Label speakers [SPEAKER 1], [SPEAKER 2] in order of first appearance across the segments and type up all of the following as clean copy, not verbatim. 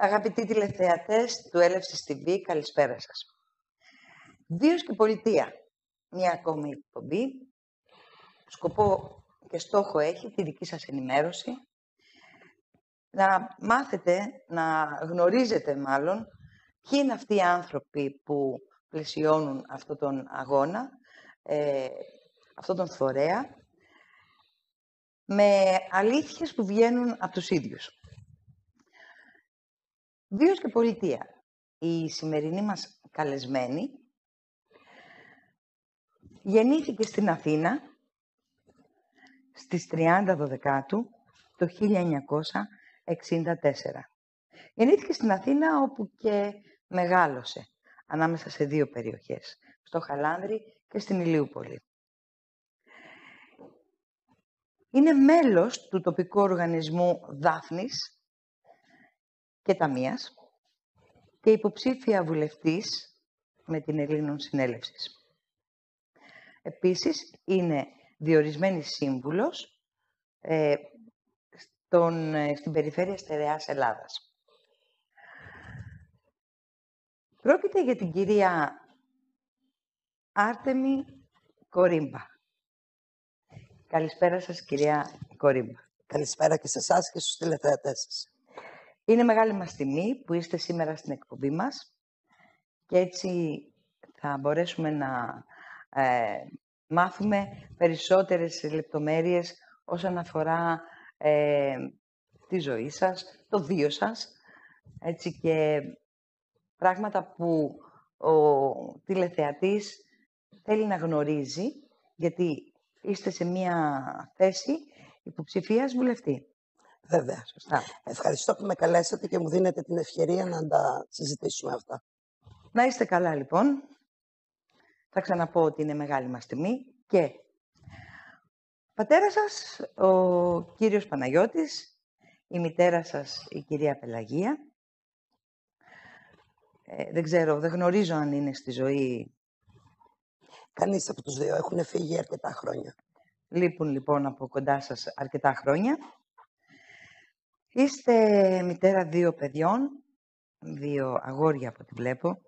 [SPEAKER 1] Αγαπητοί τηλεθεατές του Έλευσης TV, καλησπέρα σας. Βίος και πολιτεία, μια ακόμη εκπομπή. Σκοπό και στόχο έχει τη δική σας ενημέρωση. Να μάθετε, να γνωρίζετε μάλλον, ποιοι είναι αυτοί οι άνθρωποι που πλαισιώνουν αυτόν τον αγώνα, αυτόν τον φορέα, με αλήθειες που βγαίνουν από τους ίδιους. Βίος και πολιτεία. Η σημερινή μας καλεσμένη γεννήθηκε στην Αθήνα στις 30 Δεκάτου το 1964. Γεννήθηκε στην Αθήνα όπου και μεγάλωσε, ανάμεσα σε δύο περιοχές, στο Χαλάνδρη και στην Ηλιούπολη. Είναι μέλος του τοπικού οργανισμού Δάφνης και Ταμείας και υποψήφια βουλευτής με την Ελλήνων Συνέλευσης. Επίσης, είναι διορισμένη σύμβουλος στην περιφέρεια Στερεάς Ελλάδας. Πρόκειται για την κυρία Άρτεμη Κορύμπα. Καλησπέρα σας, κυρία Κορύμπα.
[SPEAKER 2] Καλησπέρα και σε εσάς και στους τηλεθεατές σας.
[SPEAKER 1] Είναι μεγάλη μας τιμή που είστε σήμερα στην εκπομπή μας και έτσι θα μπορέσουμε να μάθουμε περισσότερες λεπτομέρειες όσον αφορά τη ζωή σας, το βίο σας, έτσι και πράγματα που ο τηλεθεατής θέλει να γνωρίζει, γιατί είστε σε μια θέση υποψηφίας βουλευτή.
[SPEAKER 2] Βέβαια.
[SPEAKER 1] Σωστά.
[SPEAKER 2] Ευχαριστώ που με καλέσατε και μου δίνετε την ευκαιρία να τα συζητήσουμε αυτά.
[SPEAKER 1] Να είστε καλά, λοιπόν. Θα ξαναπώ ότι είναι μεγάλη μας τιμή και πατέρα σας, ο κύριος Παναγιώτης, η μητέρα σας, η κυρία Πελαγία. Δεν ξέρω, δεν γνωρίζω αν είναι στη ζωή.
[SPEAKER 2] Κανείς από τους δύο, έχουν φύγει αρκετά χρόνια.
[SPEAKER 1] Λείπουν λοιπόν από κοντά σας αρκετά χρόνια. Είστε μητέρα δύο παιδιών, δύο αγόρια από ό,τι βλέπω.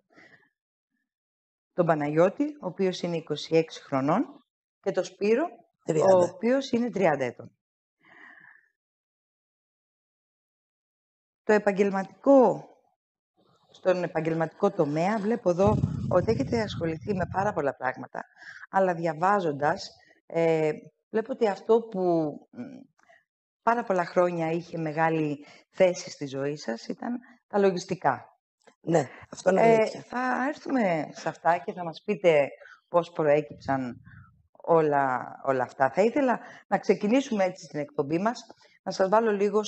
[SPEAKER 1] Τον Παναγιώτη, ο οποίος είναι 26 χρονών, και τον Σπύρο,
[SPEAKER 2] 30.
[SPEAKER 1] ο οποίος είναι 30 ετών. Στον επαγγελματικό τομέα βλέπω εδώ ότι έχετε ασχοληθεί με πάρα πολλά πράγματα, αλλά διαβάζοντας βλέπω ότι αυτό που πάρα πολλά χρόνια είχε μεγάλη θέση στη ζωή σας ήταν τα λογιστικά.
[SPEAKER 2] Ναι, αυτό είναι αλήθεια.
[SPEAKER 1] Θα έρθουμε σε αυτά και θα μας πείτε πώς προέκυψαν όλα αυτά. Θα ήθελα να ξεκινήσουμε έτσι στην εκπομπή μας, να σας βάλω λίγο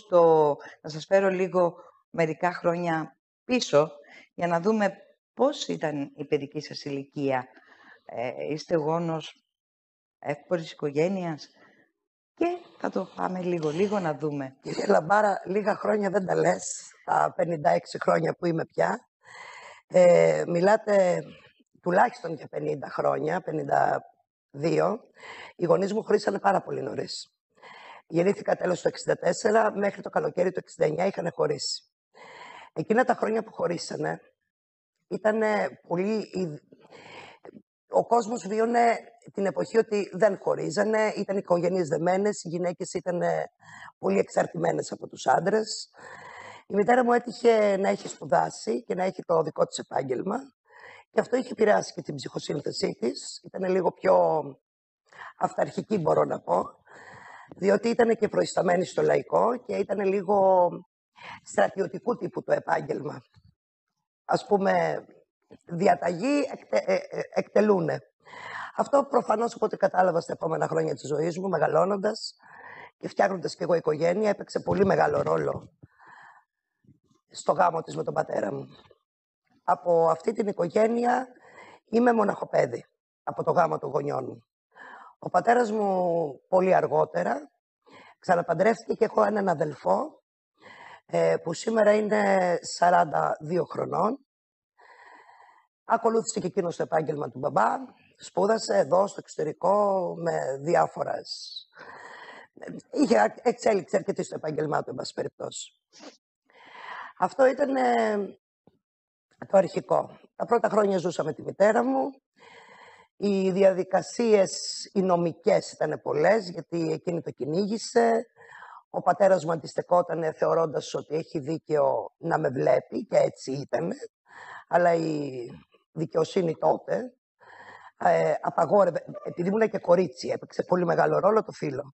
[SPEAKER 1] να σας φέρω λίγο μερικά χρόνια πίσω, για να δούμε πώς ήταν η παιδική σας ηλικία. Είστε γόνος εύπορης οικογένειας και θα το πάμε λίγο να δούμε.
[SPEAKER 2] Κυρία Λαμπάρα, λίγα χρόνια δεν τα λες, τα 56 χρόνια που είμαι πια. Μιλάτε τουλάχιστον για 50 χρόνια, 52. Οι γονείς μου χωρίσανε πάρα πολύ νωρίς. Γεννήθηκα τέλος του 64, μέχρι το καλοκαίρι του 69 είχαν χωρίσει. Εκείνα τα χρόνια που χωρίσανε ήταν πολύ... Ο κόσμος βίωνε την εποχή ότι δεν χωρίζανε, ήταν οικογένειες δεμένες, οι γυναίκες ήταν πολύ εξαρτημένες από τους άντρες. Η μητέρα μου έτυχε να έχει σπουδάσει και να έχει το δικό της επάγγελμα και αυτό είχε επηρεάσει και την ψυχοσύνθεσή της. Ήταν λίγο πιο αυταρχική, μπορώ να πω, διότι ήταν και προϊσταμένη στο λαϊκό και ήταν λίγο στρατιωτικού τύπου το επάγγελμα. Ας πούμε, διαταγή εκτελούνε. Αυτό προφανώς, όποτε κατάλαβα στα επόμενα χρόνια της ζωής μου, μεγαλώνοντας και φτιάχνοντας και εγώ οικογένεια, έπαιξε πολύ μεγάλο ρόλο στο γάμο της με τον πατέρα μου. Από αυτή την οικογένεια είμαι μοναχοπέδι, από το γάμο των γονιών μου. Ο πατέρας μου πολύ αργότερα ξαναπαντρεύτηκε και έχω έναν αδελφό που σήμερα είναι 42 χρονών. Ακολούθησε και εκείνο το επάγγελμα του μπαμπά, σπούδασε εδώ στο εξωτερικό με διάφορες... Είχε εξέλιξη αρκετή στο επάγγελμά του, εν πάση περιπτώσει. Αυτό ήταν το αρχικό. Τα πρώτα χρόνια ζούσα με τη μητέρα μου. Οι διαδικασίες, οι νομικές ήταν πολλές, γιατί εκείνη το κυνήγησε. Ο πατέρας μου αντιστεκόταν θεωρώντας ότι έχει δίκαιο να με βλέπει και έτσι ήταν. Αλλά η δικαιοσύνη τότε απαγόρευε, επειδή ήμουν και κορίτσι, έπαιξε πολύ μεγάλο ρόλο το φύλο.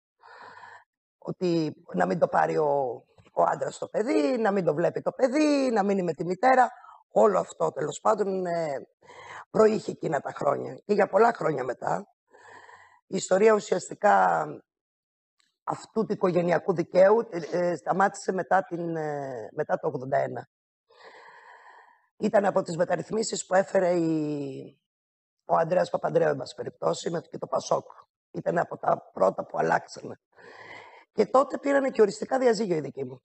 [SPEAKER 2] Ότι να μην το πάρει ο άντρας το παιδί, να μην το βλέπει το παιδί, να μείνει με τη μητέρα. Όλο αυτό τέλος πάντων προείχε εκείνα τα χρόνια. Και για πολλά χρόνια μετά, η ιστορία ουσιαστικά αυτού του οικογενειακού δικαίου σταμάτησε μετά το 81. Ήταν από τις μεταρρυθμίσεις που έφερε ο Ανδρέας Παπανδρέου, εν πάση περιπτώσει, και το Πασόκ. Ήταν από τα πρώτα που αλλάξανε. Και τότε πήρανε και οριστικά διαζύγιο οι δικοί μου.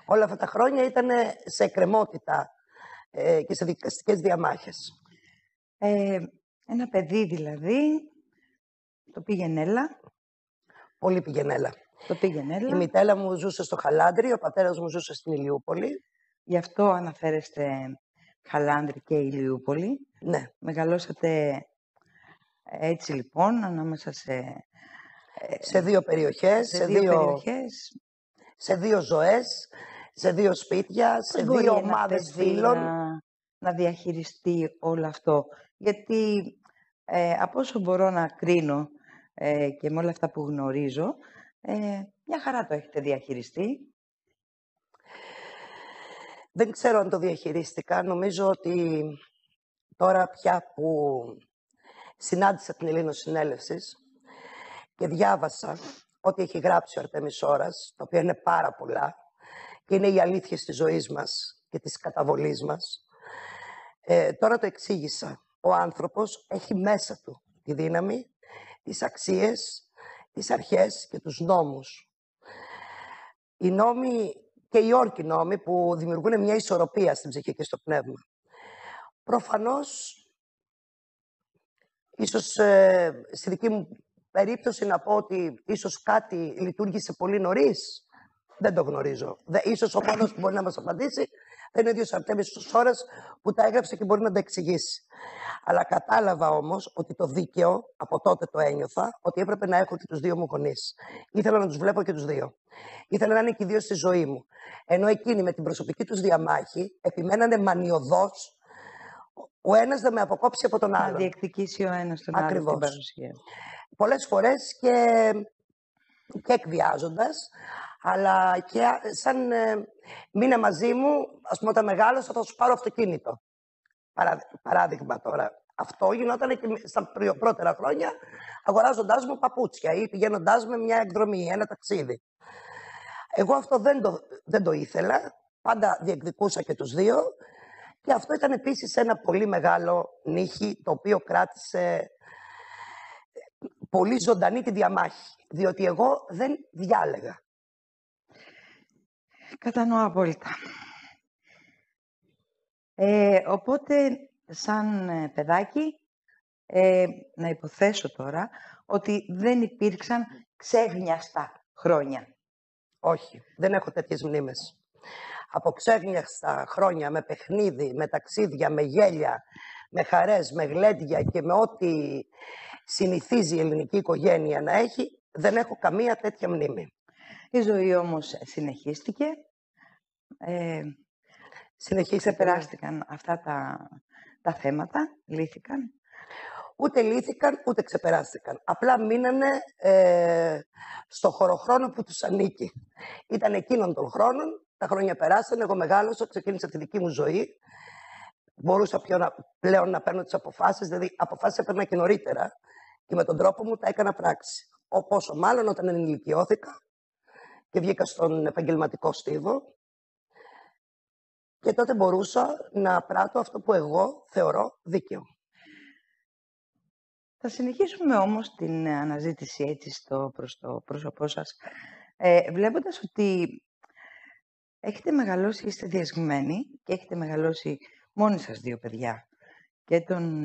[SPEAKER 2] Όλα αυτά τα χρόνια ήταν σε εκκρεμότητα και σε δικαστικές διαμάχες.
[SPEAKER 1] Ένα παιδί δηλαδή, το πήγαινε έλα.
[SPEAKER 2] Πολύ πήγαινε έλα.
[SPEAKER 1] Το πήγαινε έλα.
[SPEAKER 2] Η μητέρα μου ζούσε στο Χαλάνδρι, ο πατέρας μου ζούσε στην Ηλιούπολη.
[SPEAKER 1] Γι' αυτό αναφέρεστε Χαλάνδρι και Ηλιούπολη.
[SPEAKER 2] Ναι.
[SPEAKER 1] Μεγαλώσατε έτσι λοιπόν, ανάμεσα
[SPEAKER 2] σε δύο περιοχές, σε δύο ζωές, σε δύο σπίτια, σε δύο ομάδες φίλων.
[SPEAKER 1] Να διαχειριστεί όλο αυτό. Γιατί από όσο μπορώ να κρίνω και με όλα αυτά που γνωρίζω, μια χαρά το έχετε διαχειριστεί.
[SPEAKER 2] Δεν ξέρω αν το διαχειρίστηκα. Νομίζω ότι τώρα πια που συνάντησα την Ελληνοσυνέλευσης και διάβασα ό,τι έχει γράψει ο Αρτέμις Ώρας, το οποίο είναι πάρα πολλά και είναι οι αλήθειες της ζωής μας και της καταβολής μας, τώρα το εξήγησα. Ο άνθρωπος έχει μέσα του τη δύναμη, τις αξίες, τις αρχές και τους νόμους. Οι νόμοι και οι όρκοι νόμοι που δημιουργούν μια ισορροπία στην ψυχή και στο πνεύμα. Προφανώς, ίσως στη δική μου περίπτωση να πω ότι ίσως κάτι λειτουργήσε πολύ νωρίς. Δεν το γνωρίζω. Ίσως ο μόνος που μπορεί να μας απαντήσει θα είναι ο ίδιος Αρτέμις Ώρας που τα έγραψε και μπορεί να τα εξηγήσει. Αλλά κατάλαβα όμως ότι το δίκαιο, από τότε το ένιωθα, ότι έπρεπε να έχω και τους δύο μου γονείς. Ήθελα να τους βλέπω και τους δύο. Ήθελα να είναι και οι δύο στη ζωή μου. Ενώ εκείνοι με την προσωπική τους διαμάχη επιμένανε μανιωδώς ο ένας να με αποκόψει από τον άλλον.
[SPEAKER 1] Να διεκδικήσει ο ένας τον άλλο την παρουσία.
[SPEAKER 2] Πολλές φορές και εκβιάζοντας, αλλά και σαν μείνε μαζί μου, ας πούμε όταν μεγάλωσα θα σου πάρω αυτοκίνητο. Παράδειγμα τώρα. Αυτό γινόταν και στα πρώτερα χρόνια αγοράζοντάς μου παπούτσια ή πηγαίνοντάς με μια εκδρομή, ένα ταξίδι. Εγώ αυτό δεν το ήθελα, πάντα διεκδικούσα και τους δύο και αυτό ήταν επίσης ένα πολύ μεγάλο νύχι το οποίο κράτησε πολύ ζωντανή τη διαμάχη, διότι εγώ δεν διάλεγα.
[SPEAKER 1] Κατανοώ απόλυτα. Οπότε, σαν παιδάκι, να υποθέσω τώρα ότι δεν υπήρξαν ξέγνιαστα χρόνια.
[SPEAKER 2] Όχι, δεν έχω τέτοιες μνήμες. Από ξέγνιαστα χρόνια, με παιχνίδι, με ταξίδια, με γέλια, με χαρές, με γλέντια και με ό,τι συνηθίζει η ελληνική οικογένεια να έχει, δεν έχω καμία τέτοια μνήμη.
[SPEAKER 1] Η ζωή όμως συνεχίστηκε. Ξεπεράστηκαν αυτά τα θέματα, λύθηκαν.
[SPEAKER 2] Ούτε λύθηκαν, ούτε ξεπεράστηκαν. Απλά μείνανε στο χωροχρόνο που τους ανήκει. Ήταν εκείνων των χρόνων, τα χρόνια περάσανε, εγώ μεγάλωσα, ξεκίνησα τη δική μου ζωή. Μπορούσα πλέον να παίρνω τις αποφάσεις, δηλαδή αποφάσεις έπαιρνα και νωρίτερα και με τον τρόπο μου τα έκανα πράξη. Πόσο μάλλον όταν ενηλικιώθηκα και βγήκα στον επαγγελματικό στίβο και τότε μπορούσα να πράττω αυτό που εγώ θεωρώ δίκαιο.
[SPEAKER 1] Θα συνεχίσουμε όμως την αναζήτηση έτσι προς το πρόσωπό σας, βλέποντας ότι έχετε μεγαλώσει, είστε διασγμένοι και έχετε μεγαλώσει μόνοι σας δύο παιδιά, και τον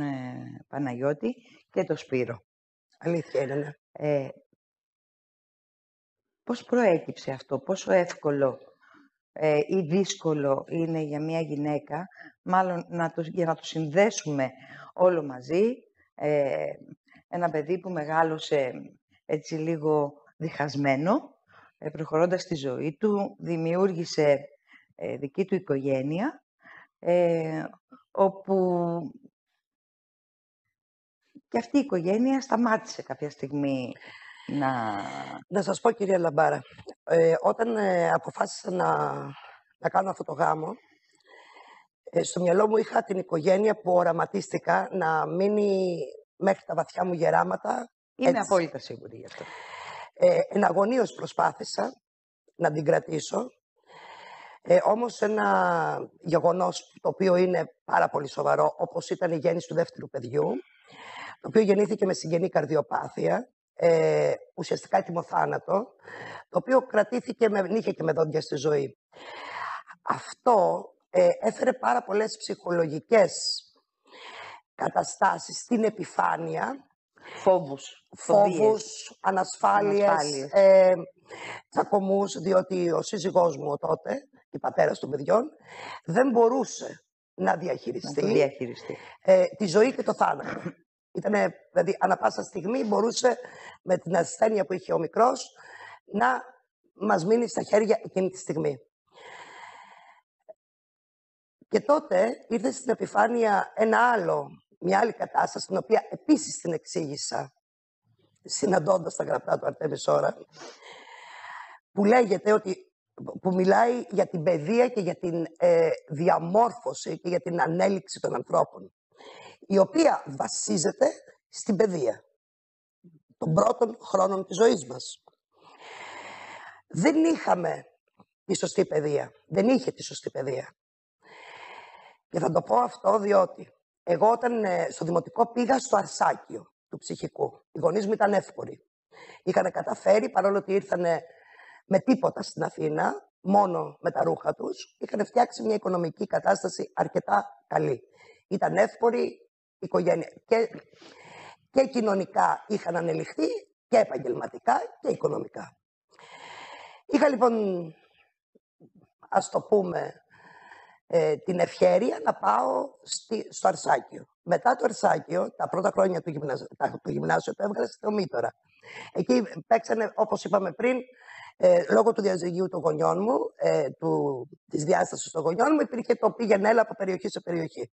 [SPEAKER 1] Παναγιώτη και τον Σπύρο.
[SPEAKER 2] Αλήθεια είναι, ναι.
[SPEAKER 1] Πώς προέκυψε αυτό, πόσο εύκολο ή δύσκολο είναι για μια γυναίκα, μάλλον για να το συνδέσουμε όλο μαζί, ένα παιδί που μεγάλωσε έτσι λίγο διχασμένο, προχωρώντας τη ζωή του, δημιούργησε δική του οικογένεια, όπου και αυτή η οικογένεια σταμάτησε κάποια στιγμή
[SPEAKER 2] Να σας πω, κυρία Λαμπάρα, όταν αποφάσισα να κάνω αυτό το γάμο, στο μυαλό μου είχα την οικογένεια που οραματίστηκα να μείνει μέχρι τα βαθιά μου γεράματα.
[SPEAKER 1] Είμαι απόλυτα σίγουρη γι' αυτό.
[SPEAKER 2] Εναγωνίως προσπάθησα να την κρατήσω. Όμως ένα γεγονός το οποίο είναι πάρα πολύ σοβαρό, όπως ήταν η γέννηση του δεύτερου παιδιού, το οποίο γεννήθηκε με συγγενή καρδιοπάθεια, ουσιαστικά έτοιμο θάνατο, το οποίο κρατήθηκε νύχια και με δόντια στη ζωή. Αυτό έφερε πάρα πολλές ψυχολογικές καταστάσεις στην επιφάνεια. Φόβους, ανασφάλειες, τσακωμούς, διότι ο σύζυγός μου τότε, η πατέρας των παιδιών, δεν μπορούσε να διαχειριστεί τη ζωή και το θάνατο. Δηλαδή, ανά πάσα στιγμή μπορούσε, με την ασθένεια που είχε ο μικρός, να μας μείνει στα χέρια εκείνη τη στιγμή. Και τότε ήρθε στην επιφάνεια μια άλλη κατάσταση, την οποία επίσης την εξήγησα, συναντώντας τα γραπτά του Αρτέμις Ώρα, που μιλάει για την παιδεία και για την διαμόρφωση και για την ανέλυξη των ανθρώπων, η οποία βασίζεται στην παιδεία των πρώτων χρόνων της ζωής μας. Δεν είχαμε τη σωστή παιδεία. Δεν είχε τη σωστή παιδεία. Και θα το πω αυτό διότι εγώ όταν στο δημοτικό πήγα στο Αρσάκιο του ψυχικού. Οι γονείς μου ήταν εύποροι. Είχαν καταφέρει, παρόλο ότι ήρθαν με τίποτα στην Αθήνα, μόνο με τα ρούχα τους, είχαν φτιάξει μια οικονομική κατάσταση αρκετά καλή. Ήταν εύποροι, οικογένεια. Και κοινωνικά είχαν ανελιχθεί και επαγγελματικά και οικονομικά. Είχα λοιπόν, ας το πούμε, την ευχέρεια να πάω στο Αρσάκιο. Μετά το Αρσάκιο, τα πρώτα χρόνια του γυμνάσιου το έβγαλα στο Μήτωρα. Εκεί παίξανε, όπως είπαμε πριν, λόγω του διαζυγίου των γονιών μου, της διάστασης των γονιών μου, υπήρχε το πήγαινε έλα από περιοχή σε περιοχή.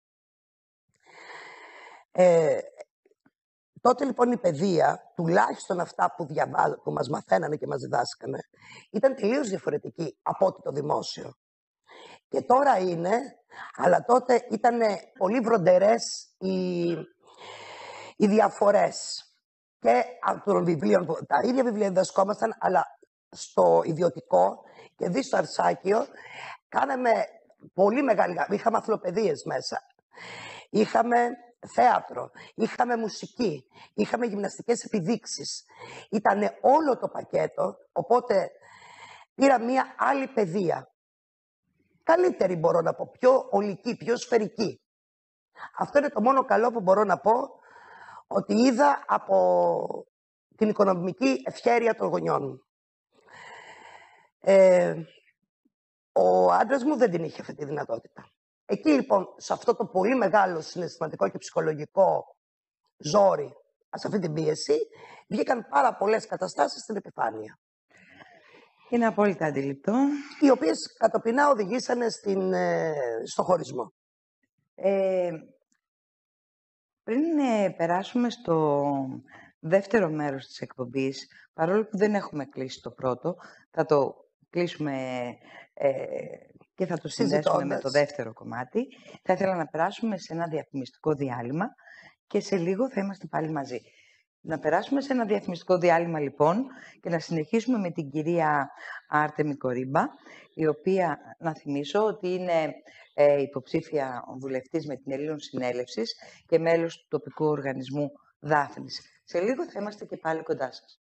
[SPEAKER 2] Τότε λοιπόν η παιδεία, τουλάχιστον αυτά που μας μαθαίνανε και μας διδάσκανε, ήταν τελείως διαφορετική από ό,τι το δημόσιο. Και τώρα είναι, αλλά τότε ήταν πολύ βροντερές οι διαφορές. Και από των βιβλίων, τα ίδια βιβλία διδασκόμασταν, αλλά στο ιδιωτικό και δει στο Αρσάκιο, κάναμε πολύ μεγάλη, είχαμε αθλοπαιδείες μέσα. Είχαμε θέατρο, είχαμε μουσική, είχαμε γυμναστικές επιδείξεις. Ήτανε όλο το πακέτο, οπότε πήρα μία άλλη παιδεία. Καλύτερη μπορώ να πω, πιο ολική, πιο σφαιρική. Αυτό είναι το μόνο καλό που μπορώ να πω ότι είδα από την οικονομική ευχέρεια των γονιών μου. Ο άντρας μου δεν την είχε αυτή τη δυνατότητα. Εκεί λοιπόν, σε αυτό το πολύ μεγάλο συναισθηματικό και ψυχολογικό ζόρι, σε αυτή την πίεση, βγήκαν πάρα πολλές καταστάσεις στην επιφάνεια.
[SPEAKER 1] Είναι απόλυτα αντιληπτό.
[SPEAKER 2] Οι οποίες κατοπινά οδηγήσανε στο χωρισμό.
[SPEAKER 1] Πριν περάσουμε στο δεύτερο μέρος της εκπομπής, παρόλο που δεν έχουμε κλείσει το πρώτο, θα το κλείσουμε και θα το συνδέσουμε με το δεύτερο κομμάτι. Θα ήθελα να περάσουμε σε ένα διαφημιστικό διάλειμμα και σε λίγο θα είμαστε πάλι μαζί. Να περάσουμε σε ένα διαφημιστικό διάλειμμα λοιπόν και να συνεχίσουμε με την κυρία Άρτεμη Κορίμπα, η οποία, να θυμίσω, ότι είναι υποψήφια βουλευτής με την Ελλήνων Συνέλευσης και μέλος του τοπικού οργανισμού Δάφνης. Σε λίγο θα είμαστε και πάλι κοντά σας.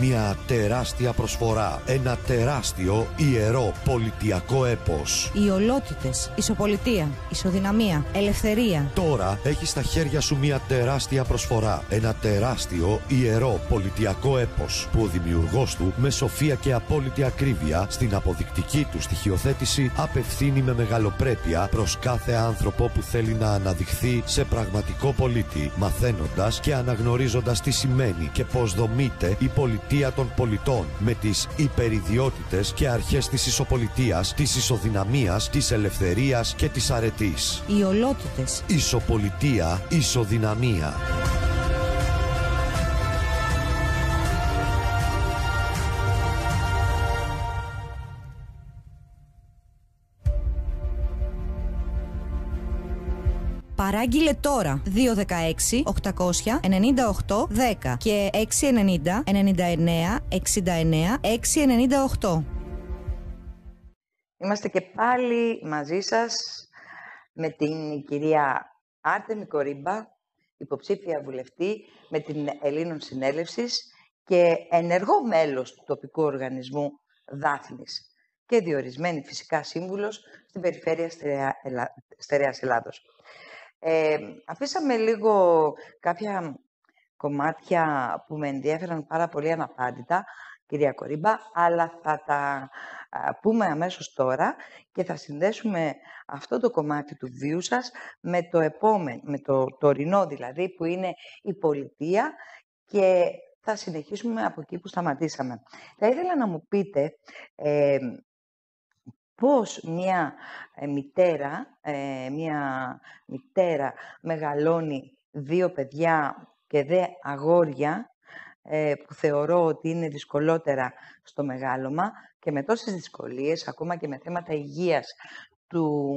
[SPEAKER 3] Μια τεράστια προσφορά. Ένα τεράστιο ιερό πολιτιακό έπος.
[SPEAKER 4] Οι ολότητες, ισοπολιτεία, ισοδυναμία, ελευθερία.
[SPEAKER 3] Τώρα έχεις στα χέρια σου μια τεράστια προσφορά. Ένα τεράστιο ιερό πολιτιακό έπος που ο δημιουργός του με σοφία και απόλυτη ακρίβεια στην αποδεικτική του στοιχειοθέτηση απευθύνει με μεγαλοπρέπεια προς κάθε άνθρωπο που θέλει να αναδειχθεί σε πραγματικό πολίτη, μαθαίνοντας και αναγνωρίζοντας τι σημαίνει και πώς δομείται η πολιτεία των πολιτών με τις υπεριδιότητες και αρχές της ισοπολιτείας, της ισοδυναμίας, της ελευθερίας και της αρετής.
[SPEAKER 4] Οι ολότητες.
[SPEAKER 3] Ισοπολιτεία, ισοδυναμία.
[SPEAKER 4] Παράγγειλε τώρα 216 800 98 10 και 690 99 69 698.
[SPEAKER 1] Είμαστε και πάλι μαζί σας με την κυρία Άρτεμη Κορίμπα, υποψήφια βουλευτή με την Ελλήνων Συνέλευσης και ενεργό μέλος του τοπικού οργανισμού Δάφνης και διορισμένη φυσικά σύμβουλος στην περιφέρεια Στερεάς Ελλάδος. Αφήσαμε λίγο κάποια κομμάτια που με ενδιέφεραν πάρα πολύ αναπάντητα, κυρία Κορίμπα, αλλά θα τα πούμε αμέσως τώρα και θα συνδέσουμε αυτό το κομμάτι του βίου σας με το επόμενο, με το τωρινό δηλαδή, που είναι η πολιτεία, και θα συνεχίσουμε από εκεί που σταματήσαμε. Θα ήθελα να μου πείτε πώς μια μητέρα μεγαλώνει δύο παιδιά και δε αγόρια, που θεωρώ ότι είναι δυσκολότερα στο μεγάλωμα και με τόσες δυσκολίες, ακόμα και με θέματα υγείας του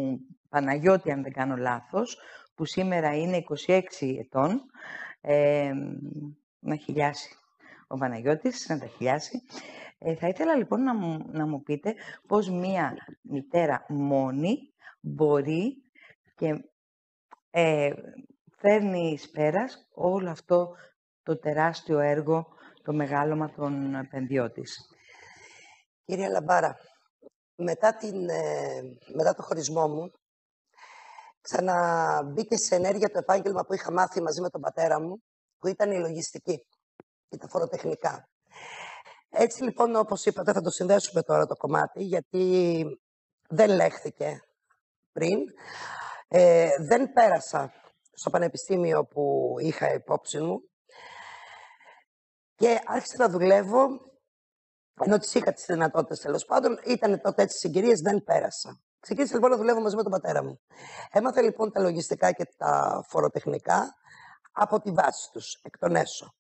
[SPEAKER 1] Παναγιώτη, αν δεν κάνω λάθος, που σήμερα είναι 26 ετών, να χιλιάσει ο Παναγιώτης, να τα χιλιάσει. Θα ήθελα λοιπόν να μου πείτε πώς μία μητέρα μόνη μπορεί και φέρνει εις πέρας όλο αυτό το τεράστιο έργο, το μεγάλωμα των παιδιών της.
[SPEAKER 2] Κυρία Λαμπάρα, μετά το χωρισμό μου, ξαναμπήκε σε ενέργεια το επάγγελμα που είχα μάθει μαζί με τον πατέρα μου, που ήταν η λογιστική και τα φοροτεχνικά. Έτσι λοιπόν, όπως είπατε, θα το συνδέσουμε τώρα το κομμάτι, γιατί δεν λέχθηκε πριν. Δεν πέρασα στο πανεπιστήμιο που είχα υπόψη μου και άρχισα να δουλεύω, ενώ τις είχα τις δυνατότητες τέλος πάντων, ήταν τότε έτσι συγκυρίες, δεν πέρασα. Ξεκίνησα λοιπόν να δουλεύω μαζί με τον πατέρα μου. Έμαθα λοιπόν τα λογιστικά και τα φοροτεχνικά από τη βάση τους, εκ των έσω.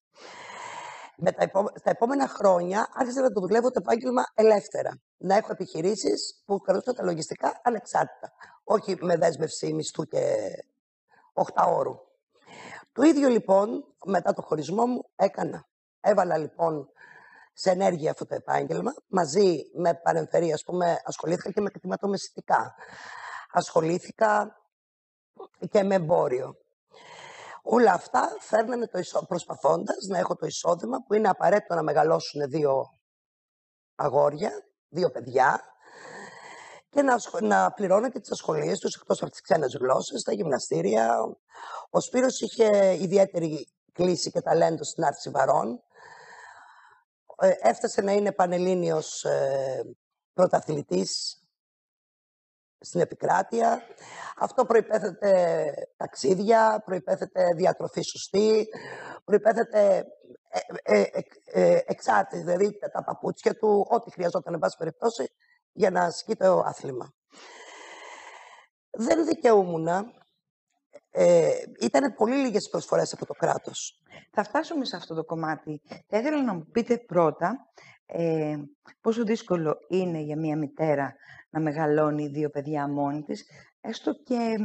[SPEAKER 2] Τα επόμενα χρόνια άρχισα να το δουλεύω το επάγγελμα ελεύθερα. Να έχω επιχειρήσεις που κρατούσαν τα λογιστικά ανεξάρτητα. Όχι με δέσμευση μισθού και 8 ώρου. Το ίδιο λοιπόν μετά το χωρισμό μου έκανα. Έβαλα λοιπόν σε ενέργεια αυτό το επάγγελμα. Μαζί με παρεμφερή, ας πούμε, ασχολήθηκα και με κτηματομεσητικά. Ασχολήθηκα και με εμπόριο. Όλα αυτά φέρνανε προσπαθώντας να έχω το εισόδημα που είναι απαραίτητο να μεγαλώσουν δύο αγόρια, δύο παιδιά, και να πληρώνω και τις ασχολίες τους εκτός από τις ξένες γλώσσες, τα γυμναστήρια. Ο Σπύρος είχε ιδιαίτερη κλίση και ταλέντο στην άρση βαρών. Έφτασε να είναι πανελλήνιος πρωταθλητής στην επικράτεια. Αυτό προϋπέθεται ταξίδια, προϋπέθεται διατροφή σωστή, προϋπέθεται εξάρτηση, δηλαδή τα παπούτσια του, ό,τι χρειαζόταν, εν πάση περιπτώσει, για να ασκεί το άθλημα. Δεν δικαιούμουν. Ήταν πολύ λίγες προσφορές από το κράτος.
[SPEAKER 1] Θα φτάσουμε σε αυτό το κομμάτι. Θα ήθελα να μου πείτε πρώτα πόσο δύσκολο είναι για μια μητέρα να μεγαλώνει δύο παιδιά μόνη της, έστω και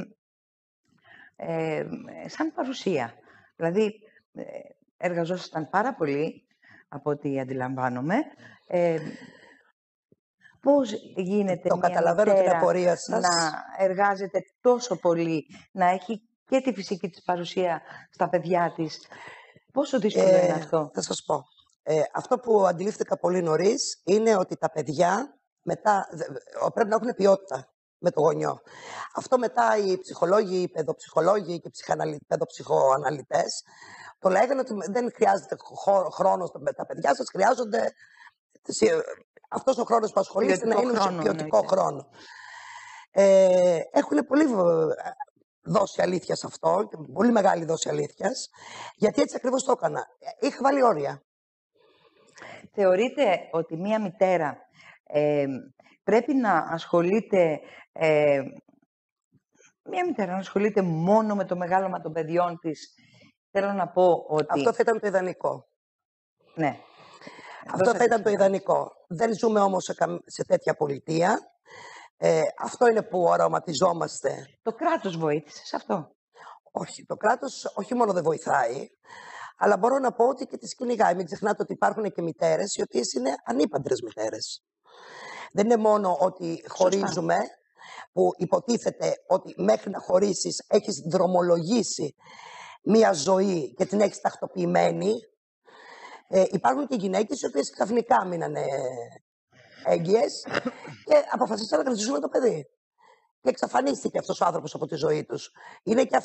[SPEAKER 1] σαν παρουσία. Δηλαδή, εργαζόσασταν πάρα πολύ, από ό,τι αντιλαμβάνομαι. Πώς γίνεται
[SPEAKER 2] το
[SPEAKER 1] μια
[SPEAKER 2] καταλαβαίνω την απορία
[SPEAKER 1] μητέρα
[SPEAKER 2] σας.
[SPEAKER 1] να εργάζεται τόσο πολύ, να έχει και τη φυσική της παρουσία στα παιδιά της? Πόσο δύσκολο είναι αυτό?
[SPEAKER 2] Θα σας πω. Αυτό που αντιλήφθηκα πολύ νωρίς είναι ότι τα παιδιά μετά πρέπει να έχουν ποιότητα με το γονιό. Αυτό μετά οι ψυχολόγοι, οι παιδοψυχολόγοι και οι παιδοψυχοαναλυτές το λέγανε ότι δεν χρειάζεται χρόνο με τα παιδιά σας, χρειάζονται αυτός ο χρόνος που ασχολείστε να είναι σε ποιοτικό χρόνο. Έχουν πολύ δόση αλήθεια σε αυτό, πολύ μεγάλη δόση αλήθειας, γιατί έτσι ακριβώς το έκανα. Είχα βάλει όρια.
[SPEAKER 1] Θεωρείτε ότι μία μητέρα πρέπει να ασχολείται μόνο με το μεγάλωμα των παιδιών της? Θέλω να πω ότι...
[SPEAKER 2] Αυτό θα ήταν το ιδανικό.
[SPEAKER 1] Ναι.
[SPEAKER 2] Αυτό θα ήταν το ιδανικό. Δεν ζούμε όμως σε τέτοια πολιτεία. Αυτό είναι που οραματιζόμαστε.
[SPEAKER 1] Το κράτος βοήθησε σε αυτό?
[SPEAKER 2] Όχι, το κράτος όχι μόνο δεν βοηθάει, αλλά μπορώ να πω ότι και τις κυνηγάει. Μην ξεχνάτε ότι υπάρχουν και μητέρες οι οποίες είναι ανήπαντρες μητέρες. Δεν είναι μόνο ότι χωρίζουμε, που υποτίθεται ότι μέχρι να χωρίσεις έχεις δρομολογήσει μία ζωή και την έχεις τακτοποιημένη. Υπάρχουν και γυναίκες οι οποίες ξαφνικά μείνανε έγκυες και αποφασίσαν να κρατήσουν το παιδί. Και εξαφανίστηκε αυτός ο άνθρωπος από τη ζωή τους. Είναι και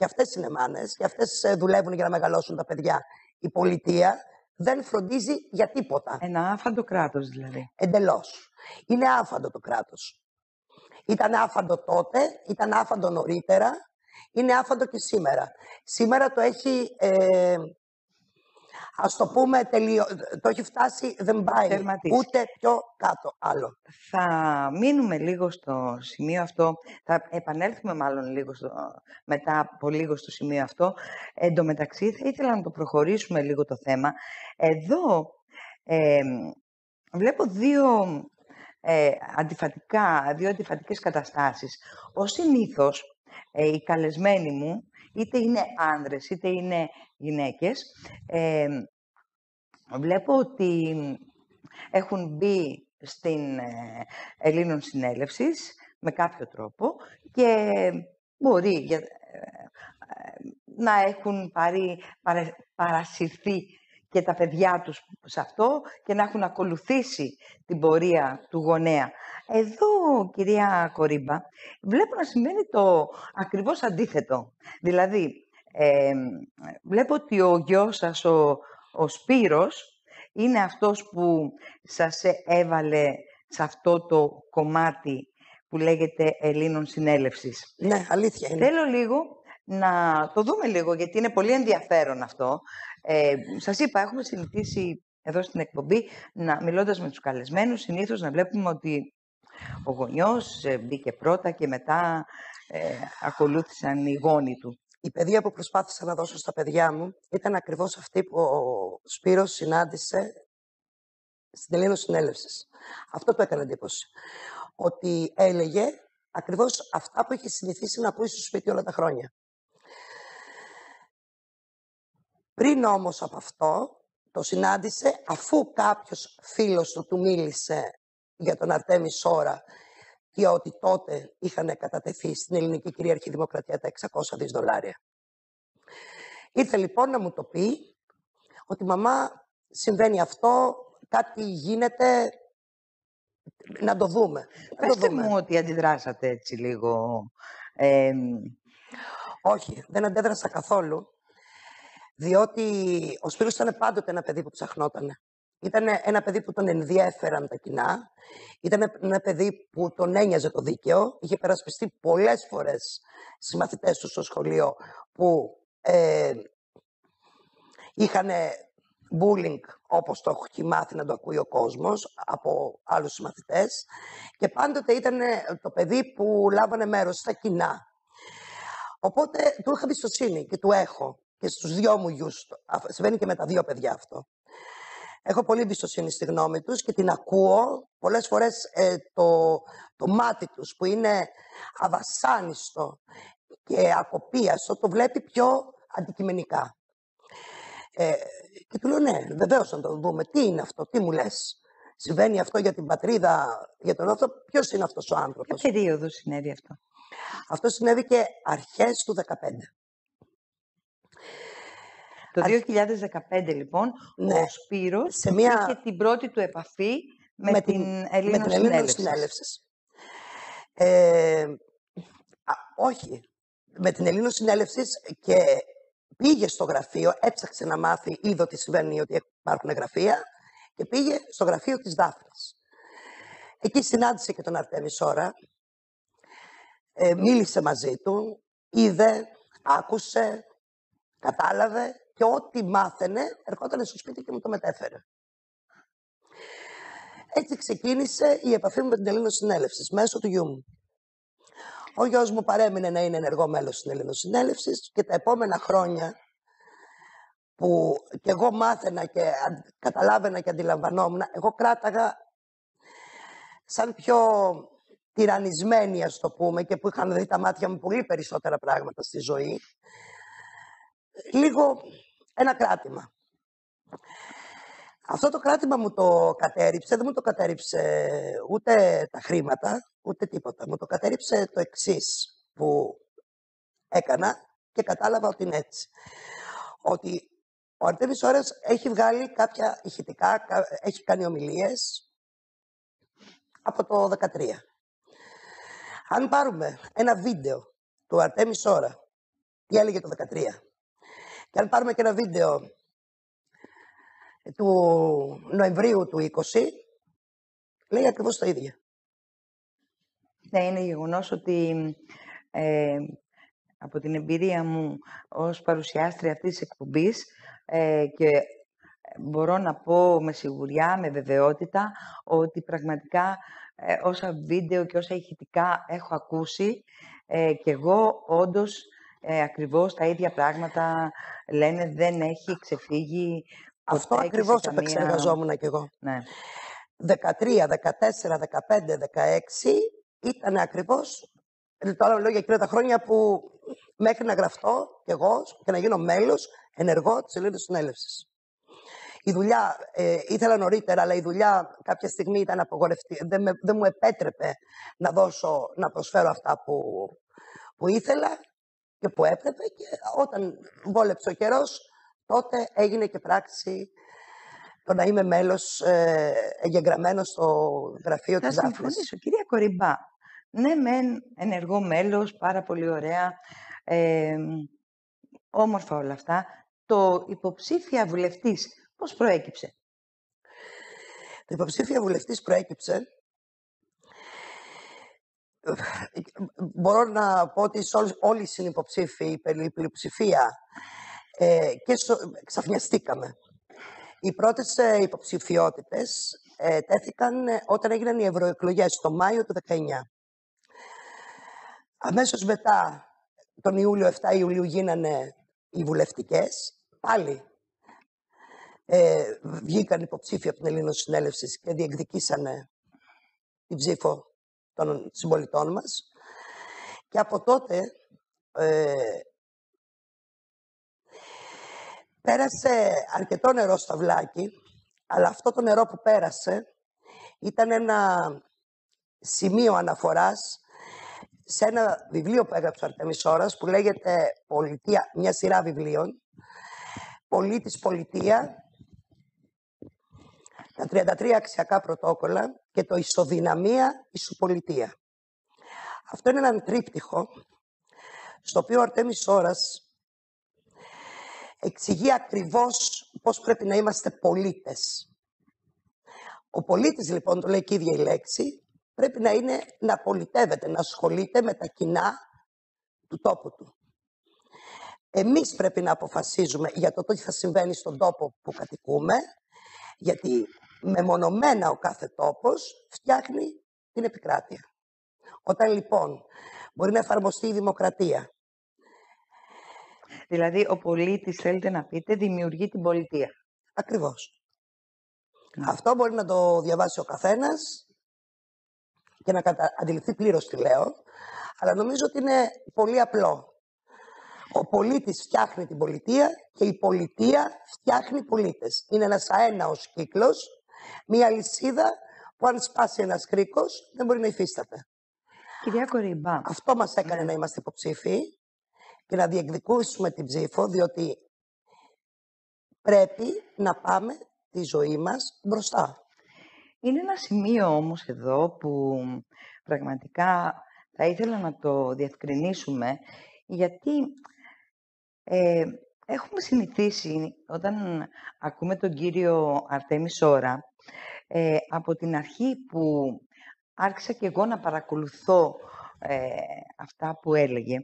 [SPEAKER 2] αυτές είναι μάνες, και αυτές δουλεύουν για να μεγαλώσουν τα παιδιά. Η πολιτεία δεν φροντίζει για τίποτα.
[SPEAKER 1] Ένα άφαντο κράτος δηλαδή.
[SPEAKER 2] Εντελώς. Είναι άφαντο το κράτος. Ήταν άφαντο τότε, ήταν άφαντο νωρίτερα, είναι άφαντο και σήμερα. Σήμερα το έχει, ας το πούμε, το έχει φτάσει, δεν πάει ούτε πιο κάτω άλλο.
[SPEAKER 1] Θα μείνουμε λίγο στο σημείο αυτό, θα επανέλθουμε μάλλον μετά από λίγο στο σημείο αυτό. Εν τω μεταξύ θα ήθελα να το προχωρήσουμε λίγο το θέμα. Εδώ βλέπω δύο αντιφατικές καταστάσεις. Ως συνήθως, οι καλεσμένοι μου, είτε είναι άνδρες είτε είναι γυναίκες, βλέπω ότι έχουν μπει στην Ελλήνων Συνέλευσης με κάποιο τρόπο και μπορεί να έχουν παρασυρθεί και τα παιδιά τους σε αυτό και να έχουν ακολουθήσει την πορεία του γονέα. Εδώ, κυρία Κορίμπα, βλέπω να σημαίνει το ακριβώς αντίθετο. Δηλαδή, βλέπω ότι ο γιος σας, ο Σπύρος, είναι αυτός που σας έβαλε σε αυτό το κομμάτι που λέγεται Ελλήνων Συνέλευσης.
[SPEAKER 2] Ναι, αλήθεια είναι.
[SPEAKER 1] Θέλω λίγο να το δούμε λίγο, γιατί είναι πολύ ενδιαφέρον αυτό. Σας είπα, έχουμε συνηθίσει εδώ στην εκπομπή, μιλώντας με τους καλεσμένους, συνήθως να βλέπουμε ότι ο γονιός μπήκε πρώτα και μετά ακολούθησαν οι γόνοι του.
[SPEAKER 2] Η παιδεία που προσπάθησα να δώσω στα παιδιά μου ήταν ακριβώς αυτή που ο Σπύρος συνάντησε στην Ελλήνων Συνέλευσης. Αυτό του έκανε εντύπωση. Ότι έλεγε ακριβώς αυτά που είχε συνηθίσει να ακούει στο σπίτι όλα τα χρόνια. Πριν όμως από αυτό, το συνάντησε αφού κάποιος φίλος του μίλησε για τον Αρτέμι Σόρα και ότι τότε είχαν κατατεθεί στην ελληνική κυρίαρχη δημοκρατία τα 600 δις δολάρια. Ήρθε λοιπόν να μου το πει ότι «Μαμά, συμβαίνει αυτό, κάτι γίνεται, να το δούμε».
[SPEAKER 1] Πεςτε μου ότι αντιδράσατε έτσι λίγο.
[SPEAKER 2] Όχι, δεν αντέδρασα καθόλου, διότι ο Σπύρος ήταν πάντοτε ένα παιδί που ψαχνότανε. Ήταν ένα παιδί που τον ενδιέφεραν τα κοινά, ήταν ένα παιδί που τον ένοιαζε το δίκαιο, είχε περασπιστεί πολλές φορές στις μαθητές του στο σχολείο που είχαν bullying, όπως το έχει μάθει να το ακούει ο κόσμος, από άλλους συμμαθητές, και πάντοτε ήταν το παιδί που λάβανε μέρος στα κοινά. Οπότε του είχα εμπιστοσύνη και του έχω και στους δυο μου γιους. Συμβαίνει και με τα δύο παιδιά αυτό. Έχω πολύ εμπιστοσύνη στη γνώμη τους και την ακούω. Πολλές φορές το μάτι τους που είναι αβασάνιστο και ακοπίαστο το βλέπει πιο αντικειμενικά. Και του λέω ναι, βεβαίως να το δούμε. Τι είναι αυτό, τι μου λες. Συμβαίνει αυτό για την πατρίδα, για τον αυτό. Ποιος είναι αυτός ο άνθρωπος.
[SPEAKER 1] Ποια περίοδο συνέβη αυτό.
[SPEAKER 2] Αυτό συνέβη και αρχές του 2015.
[SPEAKER 1] Το 2015 λοιπόν,
[SPEAKER 2] Ναι.
[SPEAKER 1] ο Σπύρος
[SPEAKER 2] Σε μια...
[SPEAKER 1] είχε την πρώτη του επαφή με την Ελληνοσυνέλευση.
[SPEAKER 2] Όχι. Με την Ελληνοσυνέλευση και πήγε στο γραφείο, έψαξε να μάθει, είδε ότι συμβαίνει, ότι υπάρχουν γραφεία και πήγε στο γραφείο της Δάφνης. Εκεί συνάντησε και τον Αρτέμι Σόρα, μίλησε μαζί του, είδε, άκουσε, κατάλαβε και ό,τι μάθαινε ερχόταν στο σπίτι και μου το μετέφερε. Έτσι ξεκίνησε η επαφή μου με την Ελληνοσυνέλευση μέσω του γιού μου. Ο γιος μου παρέμεινε να είναι ενεργό μέλος της Ελληνοσυνέλευσης και τα επόμενα χρόνια που κι εγώ μάθαινα και καταλάβαινα και αντιλαμβανόμουν, εγώ κράταγα σαν πιο τυραννισμένη, ας το πούμε, και που είχαν δει τα μάτια μου πολύ περισσότερα πράγματα στη ζωή, λίγο ένα κράτημα. Αυτό το κράτημα μου το κατέριψε, δεν μου το κατέριψε ούτε τα χρήματα, ούτε τίποτα. Μου το κατέριψε το εξής που έκανα και κατάλαβα ότι είναι έτσι. Ότι ο Αρτέμις Σόρας έχει βγάλει κάποια ηχητικά, έχει κάνει ομιλίες από το 2013. Αν πάρουμε ένα βίντεο του Αρτέμι Σόρα, τι έλεγε το 2013, και αν πάρουμε και ένα βίντεο του Νοεμβρίου του 20, λέει ακριβώς το ίδιο.
[SPEAKER 1] Ναι, είναι γεγονός ότι από την εμπειρία μου ως παρουσιάστρια αυτής της εκπομπής και μπορώ να πω με σιγουριά, με βεβαιότητα, ότι πραγματικά όσα βίντεο και όσα ηχητικά έχω ακούσει και εγώ όντως ακριβώς τα ίδια πράγματα λένε, δεν έχει ξεφύγει.
[SPEAKER 2] Αυτό ακριβώς επεξεργαζόμουν κι εγώ.
[SPEAKER 1] Ναι.
[SPEAKER 2] 13, 14, 15, 16 ήταν ακριβώς, τώρα λέω για εκείνα τα χρόνια που μέχρι να γραφτώ κι εγώ και να γίνω μέλος ενεργό της Ελληνοσυνέλευσης. Η δουλειά, ήθελα νωρίτερα, αλλά η δουλειά κάποια στιγμή ήταν απογορευτική. Δεν μου επέτρεπε να προσφέρω αυτά που ήθελα και που έπρεπε, και όταν βόλεψε ο καιρός, τότε έγινε και πράξη το να είμαι μέλος εγγεγραμμένο στο γραφείο της Δάφνης.
[SPEAKER 1] Θα συμφωνήσω, κυρία Κορυμπά. Ναι, μεν ενεργό μέλος, πάρα πολύ ωραία, όμορφα όλα αυτά. Το υποψήφια βουλευτής πώς προέκυψε?
[SPEAKER 2] Το υποψήφια βουλευτής προέκυψε, μπορώ να πω ότι όλοι οι συνυποψήφοι, η πλειοψηφία, και ξαφνιαστήκαμε. Οι πρώτες υποψηφιότητες τέθηκαν όταν έγιναν οι ευρωεκλογές το Μάιο του 19. Αμέσως μετά, τον Ιούλιο, 7 Ιουλίου, γίνανε οι βουλευτικές. Πάλι βγήκαν υποψήφοι από την Ελληνοσυνέλευση και διεκδικήσανε την ψήφο των συμπολιτών μας. Και από τότε πέρασε αρκετό νερό στα βλάκι, αλλά αυτό το νερό που πέρασε ήταν ένα σημείο αναφοράς σε ένα βιβλίο που έγραψε ο Αρτέμις Σόρας, που λέγεται «Πολιτεία», μια σειρά βιβλίων, «Πολίτης Πολιτεία», τα 33 αξιακά πρωτόκολλα και το «Ισοδυναμία Ισοπολιτεία». Αυτό είναι έναν τρίπτυχο, στο οποίο ο Αρτέμις Σόρας εξηγεί ακριβώς πώς πρέπει να είμαστε πολίτες. Ο πολίτης, λοιπόν, το λέει και η ίδια η λέξη, πρέπει να είναι να πολιτεύεται, να ασχολείται με τα κοινά του τόπου του. Εμείς πρέπει να αποφασίζουμε για το τι θα συμβαίνει στον τόπο που κατοικούμε, γιατί μεμονωμένα ο κάθε τόπος φτιάχνει την επικράτεια. Όταν λοιπόν μπορεί να εφαρμοστεί η δημοκρατία.
[SPEAKER 1] Δηλαδή ο πολίτης, θέλετε να πείτε, δημιουργεί την πολιτεία.
[SPEAKER 2] Ακριβώς. Αυτό μπορεί να το διαβάσει ο καθένας και να αντιληφθεί πλήρως τι λέω, αλλά νομίζω ότι είναι πολύ απλό. Ο πολίτης φτιάχνει την πολιτεία και η πολιτεία φτιάχνει πολίτες. Είναι ένας αέναος κύκλος, μία λυσίδα που αν σπάσει ένας κρίκος δεν μπορεί να υφίσταται.
[SPEAKER 1] Κυρία Κορυμπά.
[SPEAKER 2] Αυτό μας έκανε να είμαστε υποψήφοι και να διεκδικούσουμε την ψήφο, διότι πρέπει να πάμε τη ζωή μας μπροστά.
[SPEAKER 1] Είναι ένα σημείο όμως εδώ που πραγματικά θα ήθελα να το διευκρινίσουμε, γιατί έχουμε συνηθίσει όταν ακούμε τον κύριο Αρτέμι Σόρα, από την αρχή που άρχισα και εγώ να παρακολουθώ αυτά που έλεγε,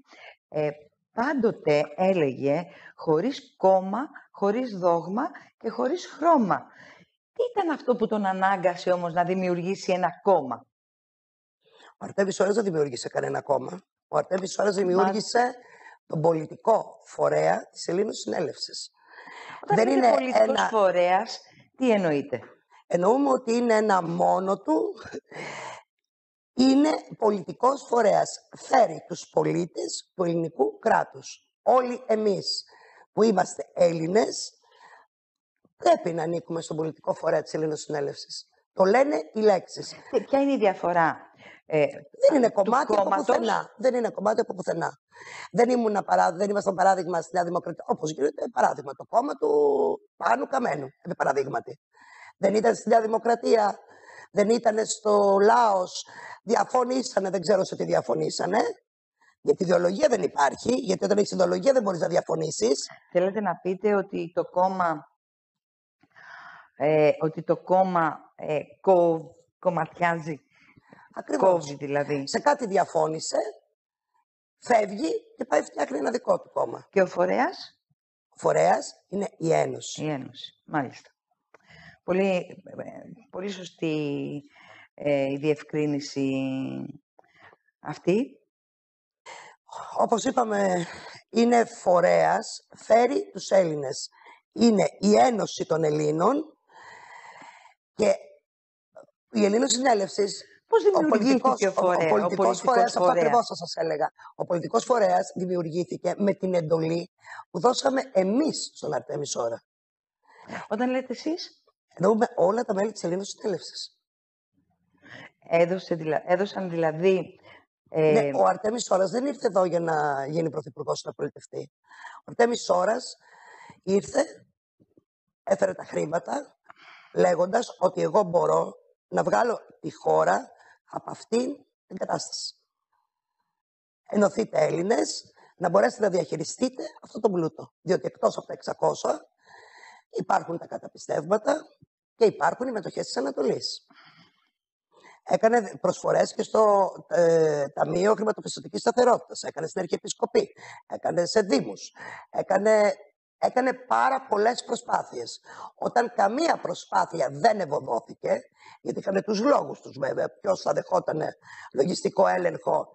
[SPEAKER 1] πάντοτε έλεγε χωρίς κόμμα, χωρίς δόγμα και χωρίς χρώμα. Τι ήταν αυτό που τον ανάγκασε όμως να δημιουργήσει ένα κόμμα?
[SPEAKER 2] Ο Αρτέμις Σόρας δεν δημιούργησε κανένα κόμμα. Ο Αρτέμις Σόρας δημιούργησε τον πολιτικό φορέα της Ελλήνων Συνέλευσης.
[SPEAKER 1] Όταν
[SPEAKER 2] Δεν
[SPEAKER 1] είναι
[SPEAKER 2] είναι
[SPEAKER 1] πολιτικός φορέας, τι εννοείται?
[SPEAKER 2] Εννοούμε ότι είναι ένα μόνο του, είναι πολιτικός φορέας. Φέρει τους πολίτες του ελληνικού κράτους. Όλοι εμείς που είμαστε Έλληνες πρέπει να ανήκουμε στον πολιτικό φορέα της Ελλήνων Συνέλευσης. Το λένε οι λέξεις.
[SPEAKER 1] Ποια είναι η διαφορά?
[SPEAKER 2] Δεν είναι κομμάτι από πουθενά. Δεν είναι κομμάτι από πουθενά. Δεν ήμασταν παράδειγμα στη Νέα Δημοκρατία. Όπως γίνεται παράδειγμα το κόμμα του Πάνου Καμένου. Επί παραδείγματι. Δεν ήταν στη Νέα Δημοκρατία. Δεν ήταν στο Λάος. Διαφωνήσανε. Δεν ξέρω σε τι διαφωνήσανε. Γιατί ιδεολογία δεν υπάρχει. Γιατί όταν έχεις ιδεολογία δεν μπορείς να διαφωνήσεις.
[SPEAKER 1] Θέλετε να πείτε ότι το κόμμα κομματιάζει.
[SPEAKER 2] Ακριβώς.
[SPEAKER 1] Κόβει δηλαδή.
[SPEAKER 2] Σε κάτι διαφώνησε, φεύγει και πάει φτιάχνει ένα δικό του κόμμα.
[SPEAKER 1] Και ο φορέας?
[SPEAKER 2] Ο φορέας είναι η Ένωση.
[SPEAKER 1] Η Ένωση, μάλιστα. Πολύ σωστή η διευκρίνηση αυτή.
[SPEAKER 2] Όπως είπαμε, είναι φορέας, φέρει τους Έλληνες. Είναι η Ένωση των Ελλήνων και η Ελλήνων Συνέλευσης.
[SPEAKER 1] Πώς δημιουργήθηκε ο πολιτικός φορέας?
[SPEAKER 2] Αυτό ακριβώς θα σας έλεγα. Ο πολιτικός φορέας δημιουργήθηκε με την εντολή που δώσαμε εμείς στον Αρτέμι Σόρα.
[SPEAKER 1] Όταν λέτε εσείς?
[SPEAKER 2] Εννοούμε όλα τα μέλη της Ελλήνων Συνέλευσης.
[SPEAKER 1] Έδωσαν δηλαδή...
[SPEAKER 2] Ναι, ο Αρτέμις Σόρας δεν ήρθε εδώ για να γίνει πρωθυπουργός να πολιτευτεί. Ο Αρτέμις Σόρας ήρθε, έφερε τα χρήματα, λέγοντας ότι εγώ μπορώ να βγάλω τη χώρα από αυτήν την κατάσταση. Ενωθείτε Έλληνες, να μπορέσετε να διαχειριστείτε αυτό το πλούτο. Διότι εκτός από τα 600 υπάρχουν τα καταπιστεύματα και υπάρχουν οι μετοχές της Ανατολής. Έκανε προσφορές και στο Ταμείο Χρηματοπιστωτικής Σταθερότητας, έκανε στην Αρχιεπισκοπή, έκανε σε δήμους, έκανε πάρα πολλές προσπάθειες. Όταν καμία προσπάθεια δεν ευωδόθηκε, γιατί είχαν τους λόγους τους βέβαια, ποιος θα δεχόταν λογιστικό έλεγχο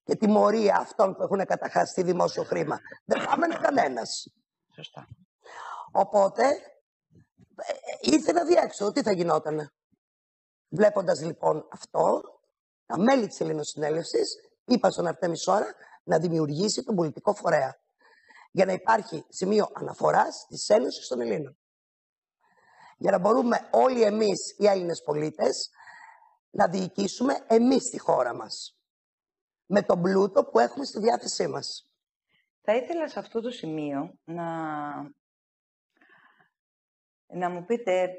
[SPEAKER 2] και τιμωρία αυτών που έχουν καταχάσει δημόσιο χρήμα. Δεν πάμε κανένας.
[SPEAKER 1] Σωστά.
[SPEAKER 2] Οπότε ήρθε να διέξοδο. Τι θα γινότανε? Βλέποντας λοιπόν αυτό, τα μέλη της Ελλήνων Συνέλευσης είπαν στον Αρτέμι Σόρα να δημιουργήσει τον πολιτικό φορέα για να υπάρχει σημείο αναφοράς της Ένωσης των Ελλήνων. Για να μπορούμε όλοι εμείς οι Έλληνες πολίτες να διοικήσουμε εμείς τη χώρα μας με τον πλούτο που έχουμε στη διάθεσή μας.
[SPEAKER 1] Θα ήθελα σε αυτό το σημείο να μου πείτε,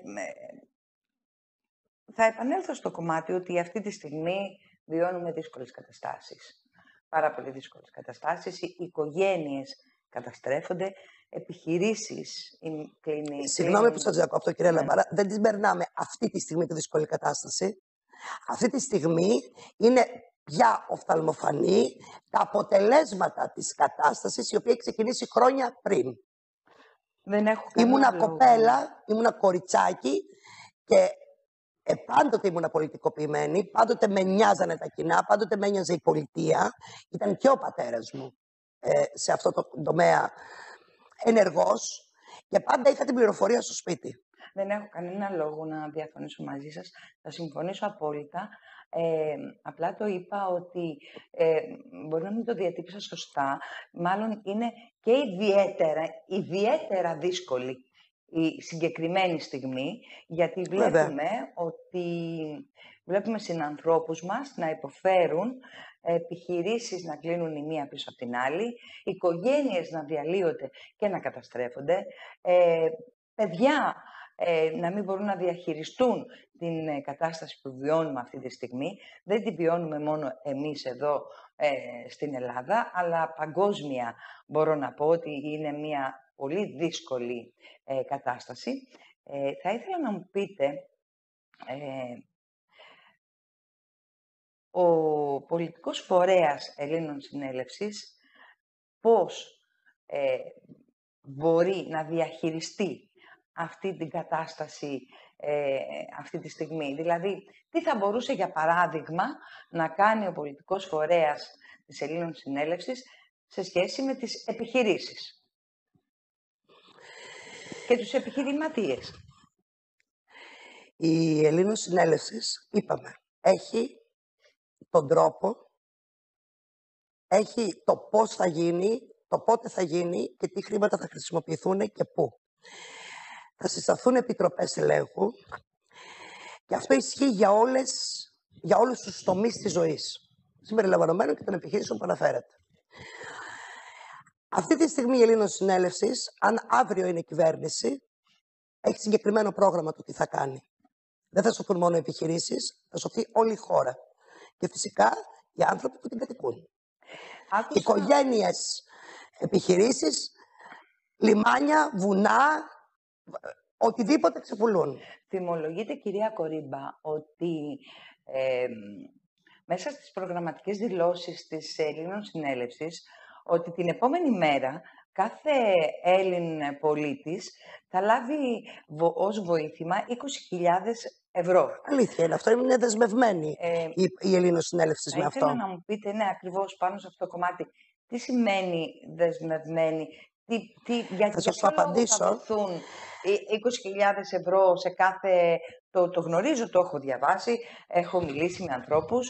[SPEAKER 1] θα επανέλθω στο κομμάτι ότι αυτή τη στιγμή βιώνουμε δύσκολες καταστάσεις. Πάρα πολύ δύσκολες καταστάσεις. Οι οικογένειες καταστρέφονται, επιχειρήσεις κλείνει.
[SPEAKER 2] Συγγνώμη που σας διακόπτω, κυρία Λαμπάρα, δεν τις περνάμε αυτή τη στιγμή τη δύσκολη κατάσταση. Αυτή τη στιγμή είναι πια οφθαλμοφανή τα αποτελέσματα της κατάστασης, η οποία έχει ξεκινήσει χρόνια πριν. Ήμουνα κοπέλα, ήμουνα κοριτσάκι και πάντοτε ήμουνα πολιτικοποιημένη, πάντοτε με νοιάζανε τα κοινά, πάντοτε με νοιάζε η πολιτεία. Ήταν και ο πατέρας μου σε αυτό το τομέα ενεργός και πάντα είχα την πληροφορία στο σπίτι.
[SPEAKER 1] Δεν έχω κανένα λόγο να διαφωνήσω μαζί σας. Θα συμφωνήσω απόλυτα. Απλά το είπα ότι μπορεί να μην το διατύπωσα σωστά. Μάλλον είναι και ιδιαίτερα δύσκολη η συγκεκριμένη στιγμή, γιατί βλέπουμε συνανθρώπους μας να υποφέρουν, επιχειρήσεις να κλείνουν η μία πίσω από την άλλη, οικογένειες να διαλύονται και να καταστρέφονται, παιδιά να μην μπορούν να διαχειριστούν την κατάσταση που βιώνουμε αυτή τη στιγμή. Δεν την βιώνουμε μόνο εμείς εδώ στην Ελλάδα, αλλά παγκόσμια μπορώ να πω ότι είναι μια πολύ δύσκολη κατάσταση. Θα ήθελα να μου πείτε, ο πολιτικός φορέας Ελλήνων Συνέλευσης πώς μπορεί να διαχειριστεί αυτή την κατάσταση αυτή τη στιγμή. Δηλαδή, τι θα μπορούσε, για παράδειγμα, να κάνει ο πολιτικός φορέας της Ελλήνων Συνέλευσης σε σχέση με τις επιχειρήσεις και τους επιχειρηματίες.
[SPEAKER 2] Η Ελλήνων Συνέλευσης, είπαμε, έχει τον τρόπο, έχει το πώς θα γίνει, το πότε θα γίνει και τι χρήματα θα χρησιμοποιηθούν και πού. Θα συσταθούν επιτροπές ελέγχου και αυτό ισχύει για όλους τους τομείς της ζωής, συμπεριλαμβανομένων και των επιχειρήσεων που αναφέρατε. Αυτή τη στιγμή η Ελλήνων Συνέλευσης, αν αύριο είναι κυβέρνηση, έχει συγκεκριμένο πρόγραμμα του τι θα κάνει. Δεν θα σωθούν μόνο οι επιχειρήσεις, θα σωθεί όλη η χώρα. Και φυσικά οι άνθρωποι που την κατοικούν. Οικογένειες, επιχειρήσεις, λιμάνια, βουνά, οτιδήποτε ξεπουλούν.
[SPEAKER 1] Θυμολογείτε, κυρία Κορίμπα, ότι μέσα στις προγραμματικές δηλώσεις της Ελλήνων Συνέλευσης, ότι την επόμενη μέρα κάθε Έλλην πολίτης θα λάβει ως βοήθημα 20.000 ευρώ.
[SPEAKER 2] Αλήθεια είναι, αυτό είναι δεσμευμένη η Ελλήνων Συνέλευσης με αυτό.
[SPEAKER 1] Ήθελα να μου πείτε, ναι, ακριβώς πάνω σε αυτό το κομμάτι, τι σημαίνει δεσμευμένη,
[SPEAKER 2] θα σας το απαντήσω.
[SPEAKER 1] Θα δοθούν 20.000 ευρώ σε κάθε... Το γνωρίζω, το έχω διαβάσει, έχω μιλήσει με ανθρώπους.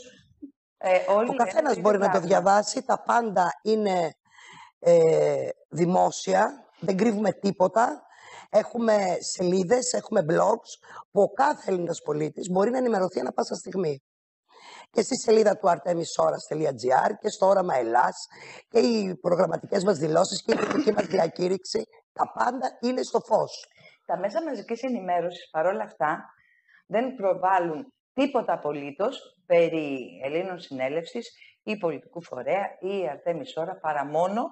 [SPEAKER 2] Ο καθένας μπορεί να το διαβάσει, τα πάντα είναι δημόσια, δεν κρύβουμε τίποτα. Έχουμε σελίδες, έχουμε blogs που ο κάθε Έλληνας πολίτης μπορεί να ενημερωθεί ανά πάσα στιγμή. Και στη σελίδα του artemisoras.gr και στο Όραμα Ελλάς και οι προγραμματικές μας δηλώσεις και η κριτική μας διακήρυξη, τα πάντα είναι στο φως.
[SPEAKER 1] Τα μέσα μαζικής ενημέρωσης παρόλα αυτά δεν προβάλλουν τίποτα απολύτως περί Ελλήνων Συνέλευσης ή πολιτικού φορέα ή Αρτέμις Ώρα, παρά μόνο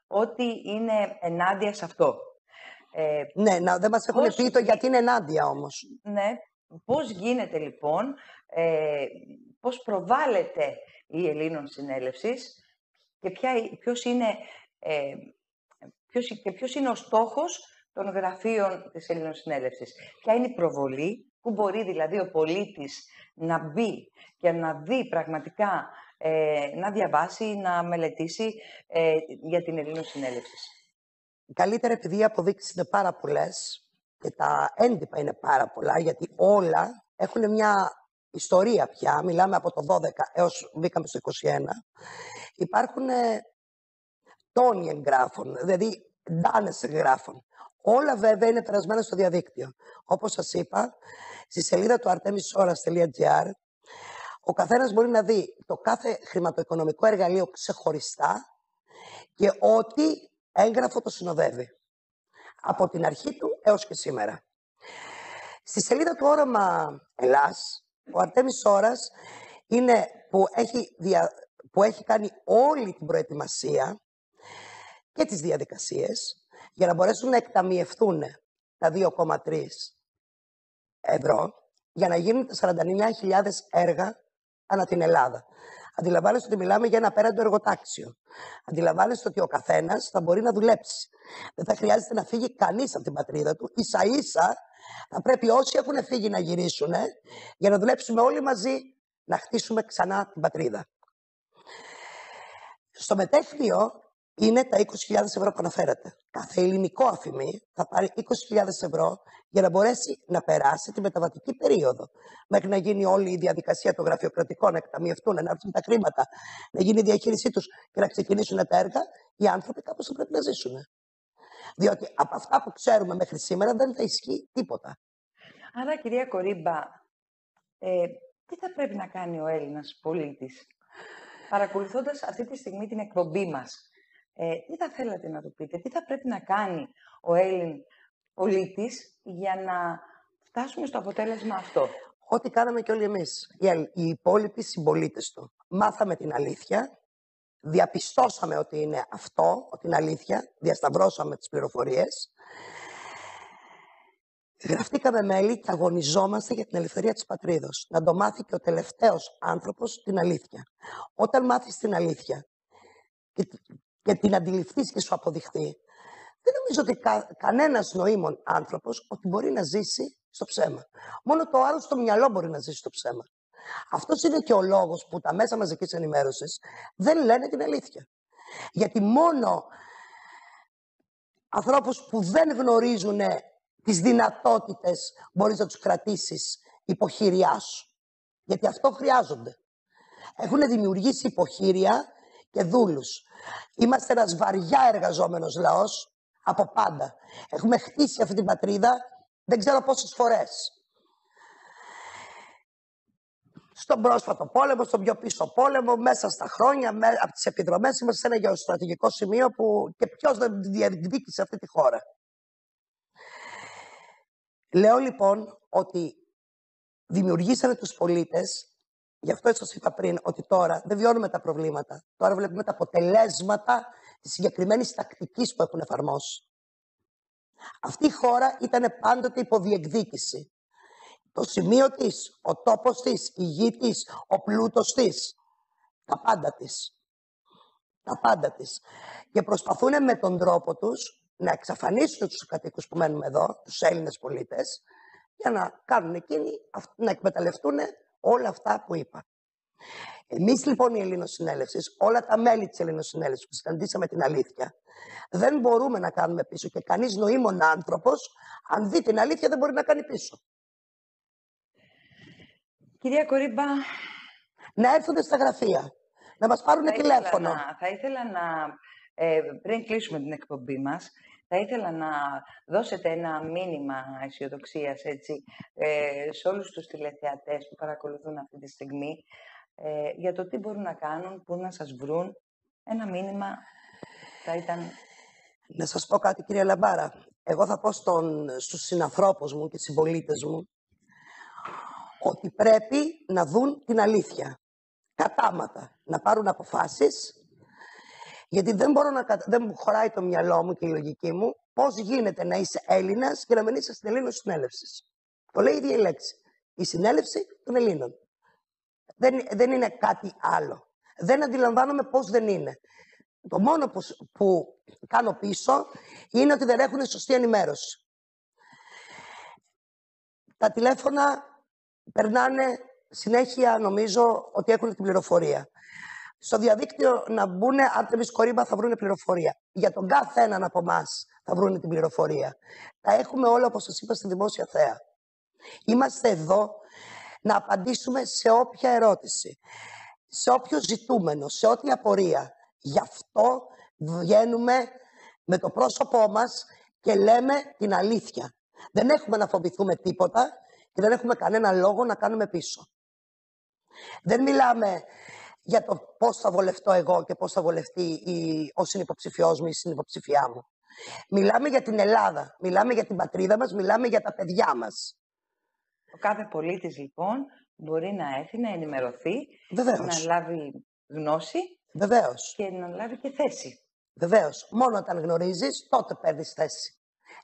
[SPEAKER 1] ότι είναι ενάντια σε αυτό.
[SPEAKER 2] Ναι, δεν μας έχουν πει το γιατί είναι ενάντια όμως.
[SPEAKER 1] Ναι, πώς γίνεται λοιπόν, πώς προβάλλεται η Ελλήνων Συνέλευσης και ποιος είναι ο στόχος των γραφείων της Ελλήνων Συνέλευσης. Ποια είναι η προβολή, που μπορεί δηλαδή ο πολίτης να μπει και να δει πραγματικά, να διαβάσει, να μελετήσει για την Ελλήνων Συνέλευσης.
[SPEAKER 2] Καλύτερα, επειδή οι αποδείξεις είναι πάρα πολλές και τα έντυπα είναι πάρα πολλά, γιατί όλα έχουν μια ιστορία πια, μιλάμε από το 12 έως μπήκαμε στο 21, υπάρχουν τόνοι εγγράφων, δηλαδή ντάνες εγγράφων. Όλα βέβαια είναι περασμένα στο διαδίκτυο. Όπως σας είπα, στη σελίδα του artemisoras.gr ο καθένας μπορεί να δει το κάθε χρηματοοικονομικό εργαλείο ξεχωριστά και ό,τι έγγραφο το συνοδεύει. Από την αρχή του έως και σήμερα. Στη σελίδα του Όραμα Ελλάς, ο Αρτέμις Ώρας είναι που έχει κάνει όλη την προετοιμασία και τις διαδικασίες για να μπορέσουν να εκταμιευθούν τα 2,3 ευρώ για να γίνουν τα 49.000 έργα ανά την Ελλάδα. Αντιλαμβάνεστε ότι μιλάμε για ένα απέραντο εργοτάξιο. Αντιλαμβάνεστε ότι ο καθένας θα μπορεί να δουλέψει. Δεν θα χρειάζεται να φύγει κανείς από την πατρίδα του. Ίσα-ίσα θα πρέπει όσοι έχουν φύγει να γυρίσουν για να δουλέψουμε όλοι μαζί να χτίσουμε ξανά την πατρίδα. Στο μετέχμιο είναι τα 20.000 ευρώ που αναφέρατε. Κάθε ελληνικό αφημί θα πάρει 20.000 ευρώ για να μπορέσει να περάσει τη μεταβατική περίοδο. Μέχρι να γίνει όλη η διαδικασία των γραφειοκρατικών, να εκταμιευτούν, να έρθουν τα χρήματα, να γίνει η διαχείρισή τους και να ξεκινήσουν τα έργα, οι άνθρωποι κάπως θα πρέπει να ζήσουν. Διότι από αυτά που ξέρουμε μέχρι σήμερα δεν θα ισχύει τίποτα.
[SPEAKER 1] Άρα, κυρία Κορίμπα, τι θα πρέπει να κάνει ο Έλληνας πολίτης, παρακολουθώντας αυτή τη στιγμή την εκπομπή μας? Τι θα θέλατε να του πείτε, τι θα πρέπει να κάνει ο Έλλην πολίτης για να φτάσουμε στο αποτέλεσμα αυτό?
[SPEAKER 2] Ό,τι κάναμε και όλοι εμείς, οι υπόλοιποι συμπολίτες του. Μάθαμε την αλήθεια, διαπιστώσαμε ότι είναι αυτό, ότι είναι αλήθεια, διασταυρώσαμε τις πληροφορίες, γραφτήκαμε μέλη και αγωνιζόμαστε για την ελευθερία της πατρίδος. Να το μάθει και ο τελευταίος άνθρωπος την αλήθεια. Όταν μάθεις την αλήθεια και την αντιληφθείς και σου αποδειχθεί, δεν νομίζω ότι κανένας νοήμων άνθρωπος ότι μπορεί να ζήσει στο ψέμα. Μόνο το άλλο στο μυαλό μπορεί να ζήσει στο ψέμα. Αυτός είναι και ο λόγος που τα μέσα μαζικής ενημέρωσης δεν λένε την αλήθεια. Γιατί μόνο ανθρώπους που δεν γνωρίζουν τις δυνατότητες μπορείς να τους κρατήσεις υποχείριά σου. Γιατί αυτό χρειάζονται. Έχουν δημιουργήσει υποχείρια και δούλους. Είμαστε ένας βαριά εργαζόμενος λαός από πάντα. Έχουμε χτίσει αυτή την πατρίδα δεν ξέρω πόσες φορές. Στον πρόσφατο πόλεμο, στον πιο πίσω πόλεμο, μέσα στα χρόνια, από τις επιδρομές, είμαστε σε ένα γεωστρατηγικό σημείο που και ποιος δεν διεκδίκησε αυτή τη χώρα. Λέω λοιπόν ότι δημιουργήσανε τους πολίτες, γι' αυτό σας είπα πριν, ότι τώρα δεν βιώνουμε τα προβλήματα. Τώρα βλέπουμε τα αποτελέσματα της συγκεκριμένης τακτικής που έχουν εφαρμόσει. Αυτή η χώρα ήταν πάντοτε υποδιεκδίκηση. Το σημείο της, ο τόπος της, η γη της, ο πλούτος της, τα πάντα της. Τα πάντα της. Και προσπαθούν με τον τρόπο τους να εξαφανίσουν τους κατοίκους που μένουμε εδώ, τους Έλληνες πολίτες, για να κάνουν εκείνοι, να εκμεταλλευτούν όλα αυτά που είπα. Εμείς λοιπόν η Ελληνοσυνέλευσης, όλα τα μέλη της Ελληνοσυνέλευσης που συναντήσαμε την αλήθεια, δεν μπορούμε να κάνουμε πίσω και κανείς νοήμων άνθρωπος, αν δει την αλήθεια δεν μπορεί να κάνει πίσω.
[SPEAKER 1] Κυρία Κορίμπα,
[SPEAKER 2] να έρθουν στα γραφεία, να μας πάρουν τηλέφωνο.
[SPEAKER 1] Θα ήθελα να, πριν κλείσουμε την εκπομπή μας, θα ήθελα να δώσετε ένα μήνυμα αισιοδοξίας σε όλους τους τηλεθεατές που παρακολουθούν αυτή τη στιγμή για το τι μπορούν να κάνουν, που να σας βρουν. Ένα μήνυμα θα ήταν...
[SPEAKER 2] Να σας πω κάτι, κυρία Λαμπάρα. Εγώ θα πω στους συνανθρώπους μου και συμπολίτες μου ότι πρέπει να δουν την αλήθεια. Κατάματα. Να πάρουν αποφάσεις, γιατί δεν χωράει το μυαλό μου και η λογική μου πώς γίνεται να είσαι Έλληνας και να μην είσαι στην Ελληνοσυνέλευση. Το λέει η ίδια η λέξη. Η συνέλευση των Ελλήνων. Δεν είναι κάτι άλλο. Δεν αντιλαμβάνομαι πώς δεν είναι. Το μόνο που κάνω πίσω είναι ότι δεν έχουν σωστή ενημέρωση. Τα τηλέφωνα περνάνε συνέχεια, νομίζω, ότι έχουν την πληροφορία. Στο διαδίκτυο να μπουν, Άρτεμις Κορίμπα, θα βρουν πληροφορία. Για τον κάθε έναν από εμάς θα βρουν την πληροφορία. Τα έχουμε όλα, όπως σας είπα, στη δημόσια θέα. Είμαστε εδώ να απαντήσουμε σε όποια ερώτηση, σε όποιο ζητούμενο, σε ό,τι απορία. Γι' αυτό βγαίνουμε με το πρόσωπό μας και λέμε την αλήθεια. Δεν έχουμε να φοβηθούμε τίποτα και δεν έχουμε κανένα λόγο να κάνουμε πίσω. Δεν μιλάμε για το πώς θα βολευτώ εγώ και πώς θα βολευτεί ο συνυποψηφιός μου ή η συνυποψηφιά μου. Μιλάμε για την Ελλάδα, μιλάμε για την πατρίδα μας, μιλάμε για τα παιδιά μας.
[SPEAKER 1] Ο κάθε πολίτης λοιπόν μπορεί να έρθει, να ενημερωθεί,
[SPEAKER 2] Βεβαίως.
[SPEAKER 1] να λάβει γνώση.
[SPEAKER 2] Βεβαίως.
[SPEAKER 1] Και να λάβει και θέση.
[SPEAKER 2] Βεβαίως. Μόνο όταν γνωρίζεις, τότε παίρνεις θέση.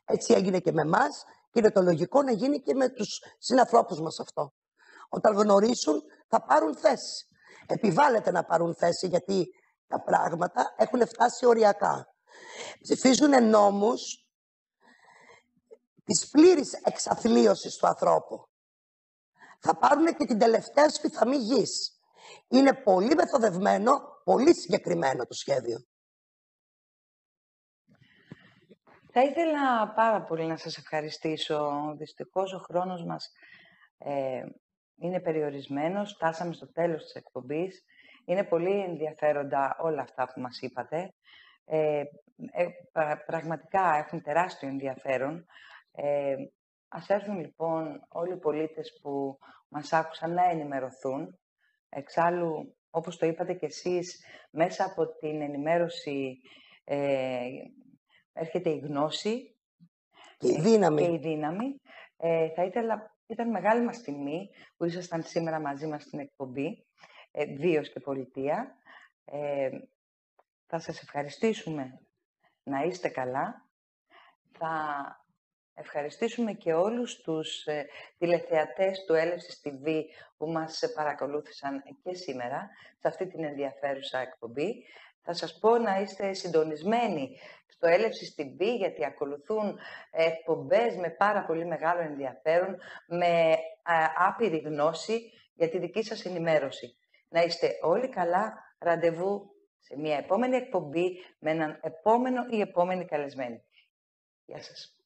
[SPEAKER 2] Έτσι έγινε και με εμάς και είναι το λογικό να γίνει και με τους συνανθρώπους μας αυτό. Όταν γνωρίσουν, θα πάρουν θέση. Επιβάλλεται να πάρουν θέση, γιατί τα πράγματα έχουν φτάσει οριακά. Ψηφίζουν νόμους της πλήρης εξαθλίωσης του ανθρώπου. Θα πάρουν και την τελευταία σπιθαμή γης. Είναι πολύ μεθοδευμένο, πολύ συγκεκριμένο το σχέδιο.
[SPEAKER 1] Θα ήθελα πάρα πολύ να σας ευχαριστήσω. Δυστυχώς ο χρόνος μας είναι περιορισμένος. Φτάσαμε στο τέλος της εκπομπής. Είναι πολύ ενδιαφέροντα όλα αυτά που μας είπατε. Πραγματικά έχουν τεράστιο ενδιαφέρον. Ας έρθουν λοιπόν όλοι οι πολίτες που μας άκουσαν να ενημερωθούν. Εξάλλου, όπως το είπατε κι εσείς, μέσα από την ενημέρωση έρχεται η γνώση
[SPEAKER 2] Και η δύναμη.
[SPEAKER 1] και η δύναμη. Θα ήθελα, ήταν μεγάλη μας τιμή που ήσασταν σήμερα μαζί μας στην εκπομπή Βίος και Πολιτεία. Θα σας ευχαριστήσουμε να είστε καλά. Θα ευχαριστήσουμε και όλους τους τηλεθεατές του Έλευσης TV που μας παρακολούθησαν και σήμερα σε αυτή την ενδιαφέρουσα εκπομπή. Θα σας πω να είστε συντονισμένοι στο Έλευσης TV, γιατί ακολουθούν εκπομπές με πάρα πολύ μεγάλο ενδιαφέρον, με άπειρη γνώση για τη δική σας ενημέρωση. Να είστε όλοι καλά, ραντεβού σε μια επόμενη εκπομπή με έναν επόμενο ή επόμενη καλεσμένη. Γεια σας.